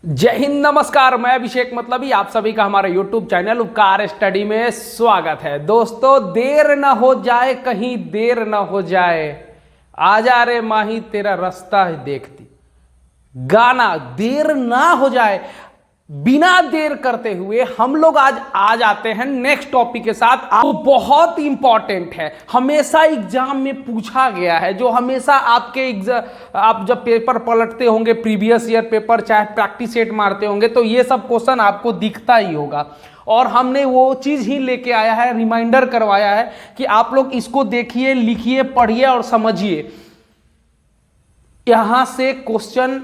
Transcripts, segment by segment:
जय हिंद, नमस्कार। मैं अभिषेक मतलबी, आप सभी का हमारे YouTube चैनल उपकार स्टडी में स्वागत है। दोस्तों, देर ना हो जाए, कहीं देर ना हो जाए, आजा रे माही तेरा रास्ता है देखती। गाना देर ना हो जाए, बिना देर करते हुए हम लोग आज आ जाते हैं नेक्स्ट टॉपिक के साथ। वो बहुत इंपॉर्टेंट है, हमेशा एग्जाम में पूछा गया है, जो हमेशा आपके आप जब पेपर पलटते होंगे, प्रीवियस ईयर पेपर, चाहे प्रैक्टिस सेट मारते होंगे, तो ये सब क्वेश्चन आपको दिखता ही होगा। और हमने वो चीज ही लेके आया है, रिमाइंडर करवाया है कि आप लोग इसको देखिए, लिखिए, पढ़िए और समझिए। यहां से क्वेश्चन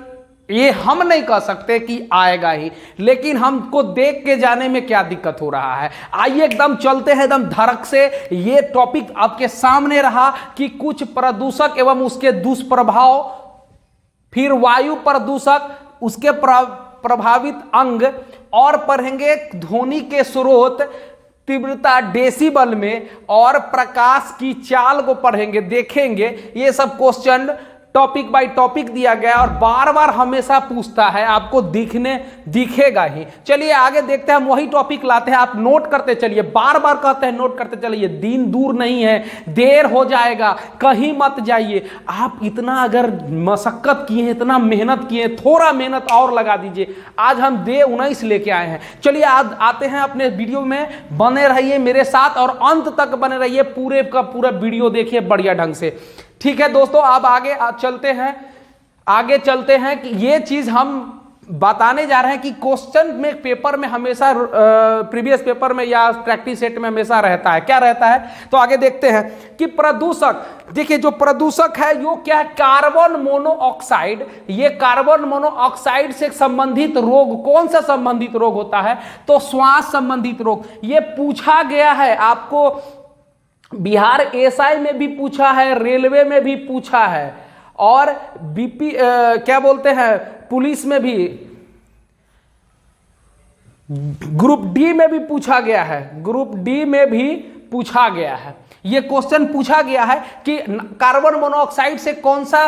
ये हम नहीं कह सकते कि आएगा ही, लेकिन हमको देख के जाने में क्या दिक्कत हो रहा है। आइए एकदम चलते हैं एकदम धड़क से। ये टॉपिक आपके सामने रहा कि कुछ प्रदूषक एवं उसके दुष्प्रभाव, फिर वायु प्रदूषक, उसके प्रभावित अंग, और पढ़ेंगे ध्वनि के स्रोत, तीव्रता डेसिबल में, और प्रकाश की चाल को पढ़ेंगे, देखेंगे। ये सब क्वेश्चन टॉपिक बाय टॉपिक दिया गया और बार बार हमेशा पूछता है, आपको दिखेगा ही। चलिए आगे देखते हैं, हम वही टॉपिक लाते हैं, आप नोट करते चलिए, बार बार कहते हैं नोट करते चलिए। दिन दूर नहीं है, देर हो जाएगा, कहीं मत जाइए। आप इतना अगर मशक्कत किए, इतना मेहनत किए, थोड़ा मेहनत और लगा दीजिए। आज हम डे 19 लेके आए हैं। चलिए आज आते हैं अपने वीडियो में, बने रहिए मेरे साथ और अंत तक बने रहिए, पूरे का पूरा वीडियो देखिए बढ़िया ढंग से। ठीक है दोस्तों, अब आगे चलते हैं कि ये चीज हम बताने जा रहे हैं कि क्वेश्चन में पेपर में हमेशा प्रीवियस पेपर में या प्रैक्टिस सेट में हमेशा रहता है। क्या रहता है तो आगे देखते हैं कि प्रदूषक, देखिए जो प्रदूषक है वो क्या है, कार्बन मोनोऑक्साइड। ये कार्बन मोनोऑक्साइड से संबंधित रोग, कौन सा संबंधित रोग होता है तो श्वास संबंधित रोग। ये पूछा गया है आपको, बिहार एसआई में भी पूछा है, रेलवे में भी पूछा है, और बीपी क्या बोलते हैं, पुलिस में भी, ग्रुप डी में भी पूछा गया है, ग्रुप डी में भी पूछा गया है। ये क्वेश्चन पूछा गया है कि कार्बन मोनोऑक्साइड से कौन सा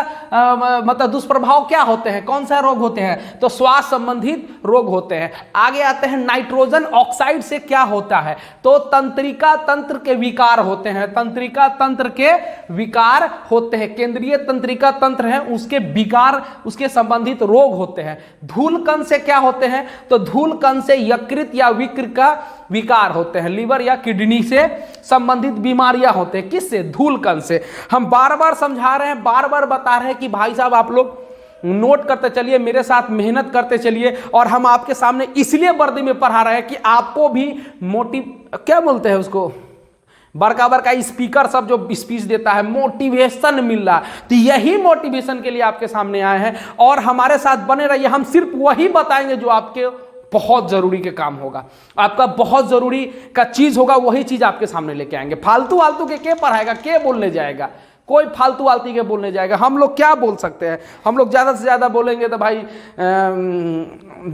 मतलब दुष्प्रभाव क्या होते हैं, कौन सा रोग होते हैं तो श्वास संबंधित रोग होते हैं। आगे आते हैं, नाइट्रोजन ऑक्साइड से क्या होता है तो तंत्रिका तंत्र के विकार होते हैं, तंत्रिका तंत्र के विकार होते हैं, केंद्रीय तंत्रिका तंत्र है उसके विकार, उसके संबंधित रोग होते हैं। धूलकण से क्या होते हैं तो धूलकण से यकृत या विकृत का विकार होते हैं, लीवर या किडनी से संबंधित बीमारियां होते हैं। किससे? धूलकण से। हम बार बार समझा रहे हैं, बार बार बता रहे हैं कि भाई साहब आप लोग नोट करते चलिए, मेरे साथ मेहनत करते चलिए। और हम आपके सामने इसलिए वर्दी में पढ़ा रहे हैं कि आपको भी क्या बोलते हैं उसको, बड़का बड़का स्पीकर सब जो स्पीच देता है, मोटिवेशन मिल रहा है। तो यही मोटिवेशन के लिए आपके सामने आए हैं और हमारे साथ बने रहिए। हम सिर्फ वही बताएंगे जो आपके बहुत जरूरी के काम होगा, आपका बहुत जरूरी का चीज होगा, वही चीज आपके सामने लेके आएंगे। फालतू वालतू के पढ़ाएगा, के बोलने जाएगा, कोई फालतू वालतू के बोलने जाएगा। हम लोग क्या बोल सकते हैं, हम लोग ज्यादा से ज्यादा बोलेंगे तो भाई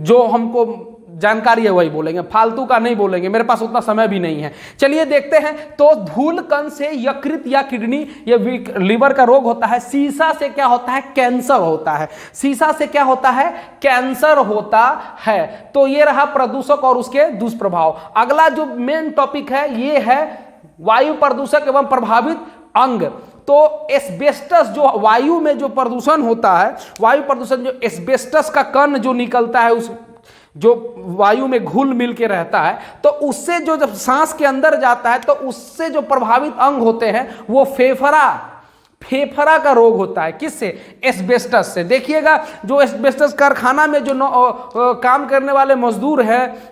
जो हमको जानकारी है वही बोलेंगे, फालतू का नहीं बोलेंगे, मेरे पास उतना समय भी नहीं है। चलिए देखते हैं, तो धूलकण से यकृत या किडनी या लीवर का रोग होता है। सीसा से क्या होता है, कैंसर होता है। सीसा से क्या होता है, कैंसर होता है। तो ये रहा प्रदूषक और उसके दुष्प्रभाव। अगला जो मेन टॉपिक है ये है वायु प्रदूषक एवं प्रभावित अंग। तो एस्बेस्टस, जो वायु में जो प्रदूषण होता है, वायु प्रदूषण, जो एस्बेस्टस का कण जो निकलता है, उस जो वायु में घुल मिल के रहता है, तो उससे जो जब सांस के अंदर जाता है तो उससे जो प्रभावित अंग होते हैं वो फेफड़ा का रोग होता है। किससे? एस्बेस्टस से। देखिएगा जो एस्बेस्टस कारखाना में जो काम करने वाले मजदूर हैं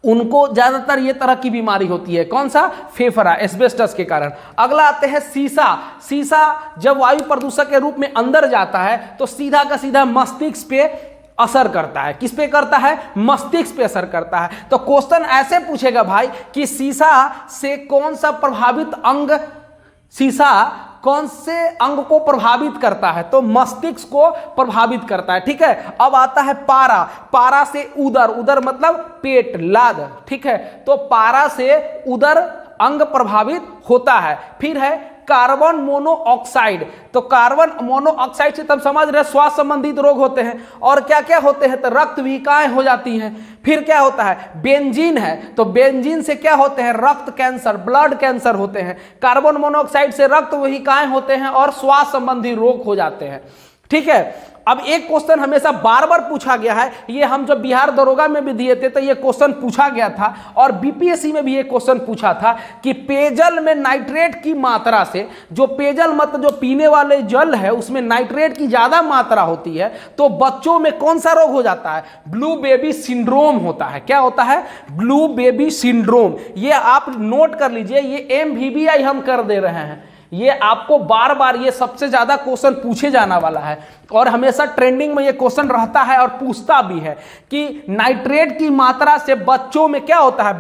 उनको ज्यादातर ये तरह की बीमारी होती है। कौन सा? फेफड़ा, एस्बेस्टस के कारण। अगला आते हैं सीसा। सीसा जब वायु प्रदूषक के रूप में अंदर जाता है तो सीधा का सीधा मस्तिष्क पे असर करता है। किस पे करता है? मस्तिष्क पे असर करता है। तो क्वेश्चन ऐसे पूछेगा भाई कि सीसा से कौन सा प्रभावित अंग, सीसा कौन से अंग को प्रभावित करता है तो मस्तिष्क को प्रभावित करता है। ठीक है। अब आता है पारा। पारा से उदर, उदर मतलब पेट, लाद। ठीक है, तो पारा से उदर अंग प्रभावित होता है। फिर है कार्बन मोनोऑक्साइड। तो कार्बन मोनोऑक्साइड से तब समझ रहे श्वास संबंधित रोग होते हैं। और क्या क्या होते हैं? तो रक्त विकाएं हो जाती हैं। फिर क्या होता है? बेंजीन है, तो बेंजीन से क्या होते हैं? रक्त कैंसर, ब्लड कैंसर होते हैं। कार्बन मोनोऑक्साइड से रक्त विकाएं होते हैं और श्वास संबंधी रोग हो जाते हैं। ठीक है। अब एक क्वेश्चन हमेशा बार बार पूछा गया है, ये हम जब बिहार दरोगा में भी दिए थे तो ये क्वेश्चन पूछा गया था, और बीपीएससी में भी ये क्वेश्चन पूछा था कि पेयजल में नाइट्रेट की मात्रा से, जो पेयजल मतलब जो पीने वाले जल है उसमें नाइट्रेट की ज्यादा मात्रा होती है, तो बच्चों में कौन सा रोग हो जाता है? ब्लू बेबी सिंड्रोम होता है। क्या होता है? Blue baby syndrome. ये आप नोट कर लीजिए, ये एमवीबीआई हम कर दे रहे हैं। ये आपको बार बार ये सबसे ज्यादा क्वेश्चन पूछे जाने वाला है, और हमेशा ट्रेंडिंग में ये क्वेश्चन रहता है और पूछता भी है कि नाइट्रेट की मात्रा से बच्चों में क्या होता है?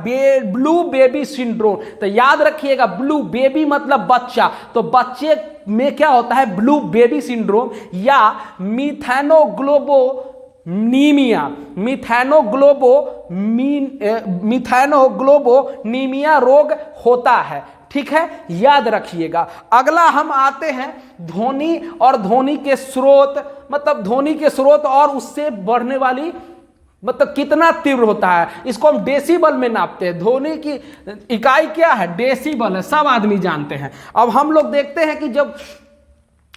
Blue baby syndrome. तो याद रखिएगा, ब्लू बेबी मतलब बच्चा, तो बच्चे में क्या होता है? ब्लू बेबी सिंड्रोम या मिथैनोग्लोबोनीमिया, मिथैनोग्लोबोनीमिया रोग होता है। ठीक है, याद रखिएगा। अगला हम आते हैं ध्वनि और ध्वनि के स्रोत, मतलब ध्वनि के स्रोत और उससे बढ़ने वाली, मतलब कितना तीव्र होता है, इसको हम डेसिबल में नापते हैं। ध्वनि की इकाई क्या है? डेसिबल है, सब आदमी जानते हैं। अब हम लोग देखते हैं कि जब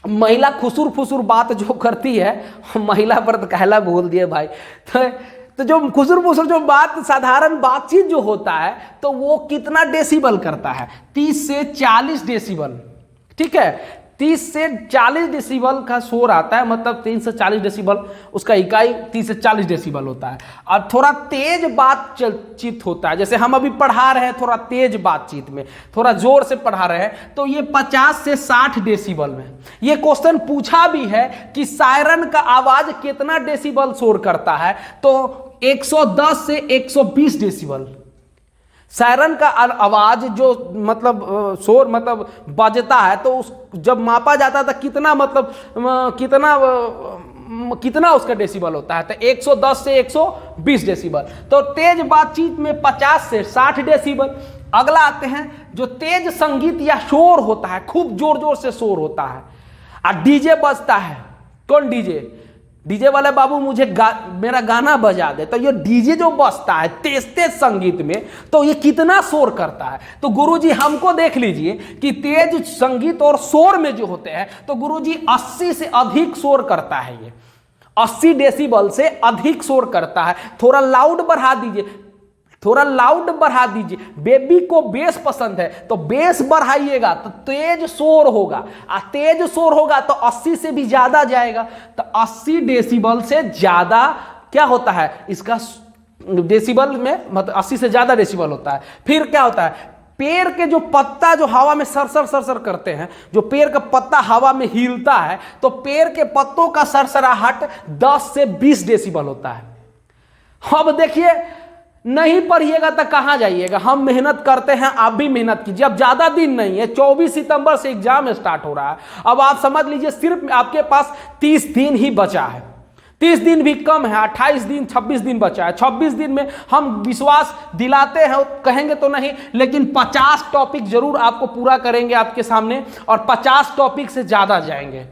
महिला खुसुर फुसुर बात जो करती है, महिला पर तो कहला बोल दिए भाई, तो जो खुसुर फुसुर जो बात, साधारण बातचीत जो होता है, तो वो कितना डेसिबल करता है? 30 से 40 डेसिबल। ठीक है, 30 से 40 डेसिबल का शोर आता है, मतलब 3 से 40 डेसिबल उसका इकाई 30 से 40 डेसिबल होता है। और थोड़ा तेज बातचीत होता है, जैसे हम अभी पढ़ा रहे हैं थोड़ा तेज बातचीत में, थोड़ा जोर से पढ़ा रहे हैं, तो ये 50 से 60 डेसिबल में। ये क्वेश्चन पूछा भी है कि सायरन का आवाज कितना डेसिबल शोर करता है, तो 110 से 120 डेसिबल। सायरन का आवाज जो मतलब शोर मतलब बजता है, तो उस जब मापा जाता था कितना, मतलब कितना उसका डेसिबल होता है, तो 110 से 120 डेसिबल। तो तेज बातचीत में 50 से 60 डेसिबल। अगला आते हैं जो तेज संगीत या शोर होता है, खूब जोर जोर से शोर होता है, और डीजे बजता है। कौन डीजे? डीजे वाले बाबू मुझे मेरा गाना बजा दे। तो ये डीजे जो बजता है तेज तेज संगीत में, तो ये कितना शोर करता है? तो गुरुजी हमको देख लीजिए कि तेज संगीत और शोर में जो होते हैं, तो गुरुजी 80 से अधिक शोर करता है। ये 80 डेसिबल से अधिक शोर करता है। थोड़ा लाउड बढ़ा दीजिए, थोड़ा लाउड बढ़ा दीजिए। बेबी को बेस पसंद है, तो बेस बढ़ाइएगा तो तेज शोर होगा, और तेज शोर होगा तो 80 से भी ज्यादा जाएगा। तो 80 डेसिबल से ज्यादा क्या होता है इसका डेसिबल में, मतलब 80 से ज्यादा डेसिबल होता है। फिर क्या होता है? पेड़ के जो पत्ता जो हवा में सरसर सरसर करते हैं, जो पेड़ का पत्ता हवा में हिलता है, तो पेड़ के पत्तों का सरसराहट 10 से 20 डेसिबल होता है। अब देखिए, नहीं पढ़िएगा तो कहां जाइएगा? हम मेहनत करते हैं, आप भी मेहनत कीजिए। अब ज्यादा दिन नहीं है, 24 सितंबर से एग्जाम स्टार्ट हो रहा है। अब आप समझ लीजिए सिर्फ आपके पास 30 दिन ही बचा है। 30 दिन भी कम है, 28 दिन 26 दिन बचा है। 26 दिन में हम विश्वास दिलाते हैं, कहेंगे तो नहीं, लेकिन 50 टॉपिक जरूर आपको पूरा करेंगे आपके सामने, और 50 टॉपिक से ज्यादा जाएंगे।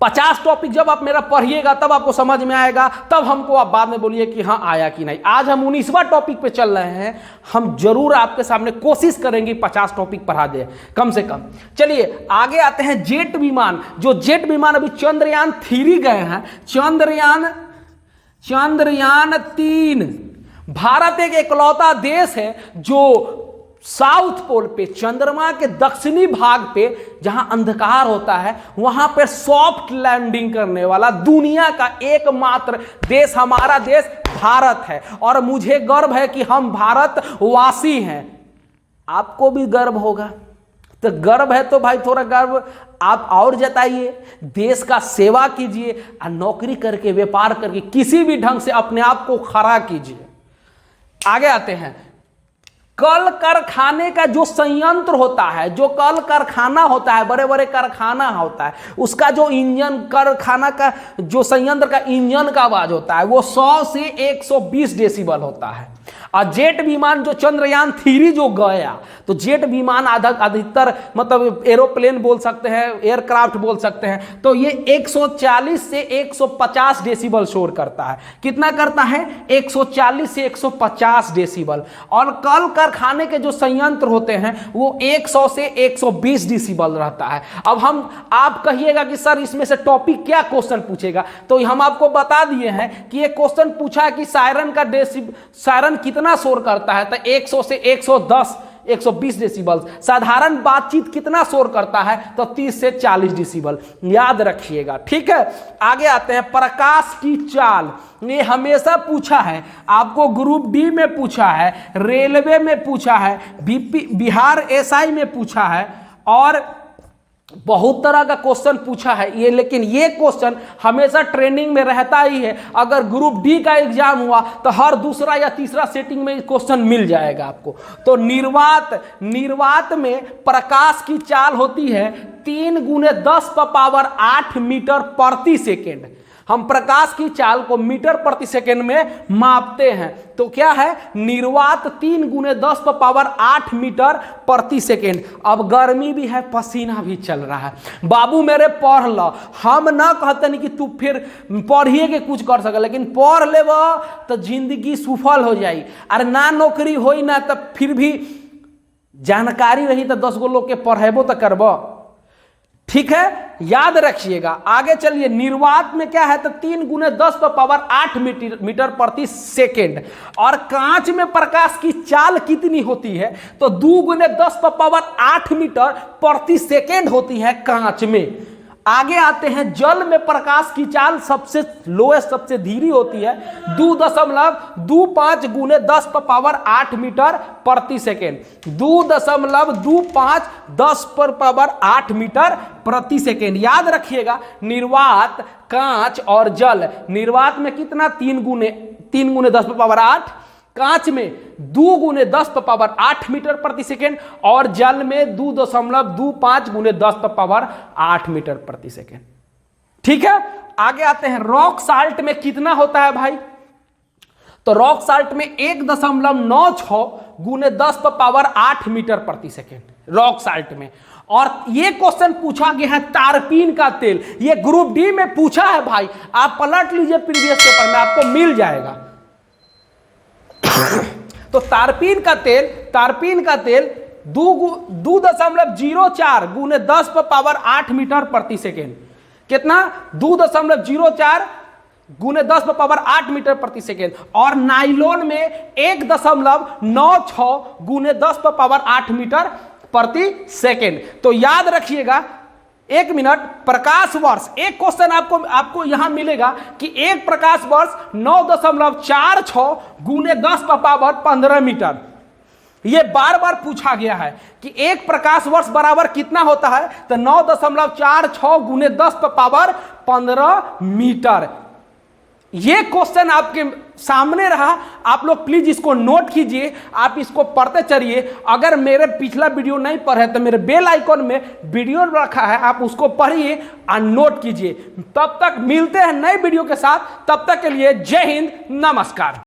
50 टॉपिक जब आप मेरा पढ़िएगा तब आपको समझ में आएगा, तब हमको आप बाद में बोलिए कि हाँ आया कि नहीं। आज हम 19वां टॉपिक पे चल रहे हैं, हम जरूर आपके सामने कोशिश करेंगे 50 टॉपिक पढ़ा दे कम से कम। चलिए आगे आते हैं जेट विमान। जो जेट विमान अभी चंद्रयान 3 गए हैं, चंद्रयान 3। भारत एक इकलौता देश है जो साउथ पोल पे, चंद्रमा के दक्षिणी भाग पे, जहां अंधकार होता है, वहां पे सॉफ्ट लैंडिंग करने वाला दुनिया का एकमात्र देश हमारा देश भारत है। और मुझे गर्व है कि हम भारतवासी हैं। आपको भी गर्व होगा, तो गर्व है तो भाई थोड़ा गर्व आप और जताइए, देश का सेवा कीजिए, और नौकरी करके, व्यापार करके किसी भी ढंग से अपने आप को खड़ा कीजिए। आगे आते हैं, कल कारखाने का जो संयंत्र होता है, जो कल कारखाना होता है, बड़े बड़े कारखाना होता है, उसका जो इंजन, कारखाना का जो संयंत्र का इंजन का आवाज होता है, वो 100 से 120 डेसिबल होता है। और जेट विमान जो चंद्रयान 3 जो गया, तो जेट विमान अधिकतर मतलब एरोप्लेन बोल सकते हैं, एयरक्राफ्ट बोल सकते हैं, तो ये 140 से 150 डेसिबल शोर करता है। कितना करता है? 140 से 150 डेसिबल। और कल कारखाने के जो संयंत्र होते हैं वो 100 से 120 डेसिबल रहता है। अब आप कहिएगा कि सर इसमें से टॉपिक क्या क्वेश्चन पूछेगा, तो हम आपको बता दिए हैं कि ये क्वेश्चन पूछा है कि सायरन कितना शोर करता है, तो 100 से 110 120 डेसिबल। साधारण बातचीत कितना शोर करता है, तो 30 से 40 डेसिबल। याद रखिएगा, ठीक है। आगे आते हैं, प्रकाश की चाल। ये हमेशा पूछा है आपको, ग्रुप डी में पूछा है, रेलवे में पूछा है, बिहार एसआई में पूछा है, और बहुत तरह का क्वेश्चन पूछा है ये। लेकिन ये क्वेश्चन हमेशा ट्रेंडिंग में रहता ही है। अगर ग्रुप डी का एग्जाम हुआ तो हर दूसरा या तीसरा सेटिंग में क्वेश्चन मिल जाएगा आपको। तो निर्वात में प्रकाश की चाल होती है 3 × 10⁻8 मीटर प्रति सेकेंड। हम प्रकाश की चाल को मीटर प्रति सेकेंड में मापते हैं। तो क्या है? निर्वात 3 × 10⁸ मीटर प्रति सेकेंड। अब गर्मी भी है, पसीना भी चल रहा है। बाबू मेरे पढ़ लो, हम ना कहते नहीं कि तू फिर पढ़िए के कुछ कर सके, लेकिन पढ़ ले तो जिंदगी सफल हो जाई। अरे ना नौकरी होई ना, तब फिर भी जानकारी रही तो 10 गो लोग के पढ़ेबो तो करबो, ठीक है। याद रखिएगा। आगे चलिए, निर्वात में क्या है, तो 3 × 10⁸ मीटर प्रति सेकेंड। और कांच में प्रकाश की चाल कितनी होती है, तो 2 × 10⁸ मीटर प्रति सेकेंड होती है कांच में। आगे आते हैं, जल में प्रकाश की चाल सबसे लोएस्ट, सबसे धीरी होती है 2.25 × 10⁸ मीटर प्रति सेकेंड। 2.25 10⁸ मीटर प्रति सेकेंड। याद रखिएगा, निर्वात, कांच और जल। निर्वात में कितना? 3 × 10⁸, कांच में 2 × 10⁸ मीटर प्रति सेकेंड, और जल में 2.25 × 10⁸ मीटर प्रति सेकेंड, ठीक है। आगे आते हैं, रॉक साल्ट में कितना होता है भाई, तो रॉक साल्ट में 1.96 × 10⁸ मीटर प्रति सेकेंड रॉक साल्ट में। और ये क्वेश्चन पूछा गया है तारपीन का तेल, ये ग्रुप डी में पूछा है भाई। आप पलट लीजिए प्रीवियस पेपर में, आपको मिल जाएगा। तो तारपीन का तेल 2.04 × 10⁸ मीटर प्रति सेकेंड। कितना? 2.04 × 10⁸ मीटर प्रति सेकेंड। और नाइलॉन में 1.96 × 10⁸ मीटर प्रति सेकेंड। तो याद रखिएगा, 1 मिनट, प्रकाश वर्ष। एक क्वेश्चन आपको यहां मिलेगा कि एक प्रकाश वर्ष 9.46 × 10⁻15 मीटर। यह बार बार पूछा गया है कि एक प्रकाश वर्ष बराबर कितना होता है, तो 9.46 × 10⁻15 मीटर। ये क्वेश्चन आपके सामने रहा, आप लोग प्लीज इसको नोट कीजिए, आप इसको पढ़ते चलिए। अगर मेरे पिछला वीडियो नहीं पढ़े तो मेरे बेल आइकॉन में वीडियो रखा है, आप उसको पढ़िए और नोट कीजिए। तब तक मिलते हैं नए वीडियो के साथ, तब तक के लिए जय हिंद, नमस्कार।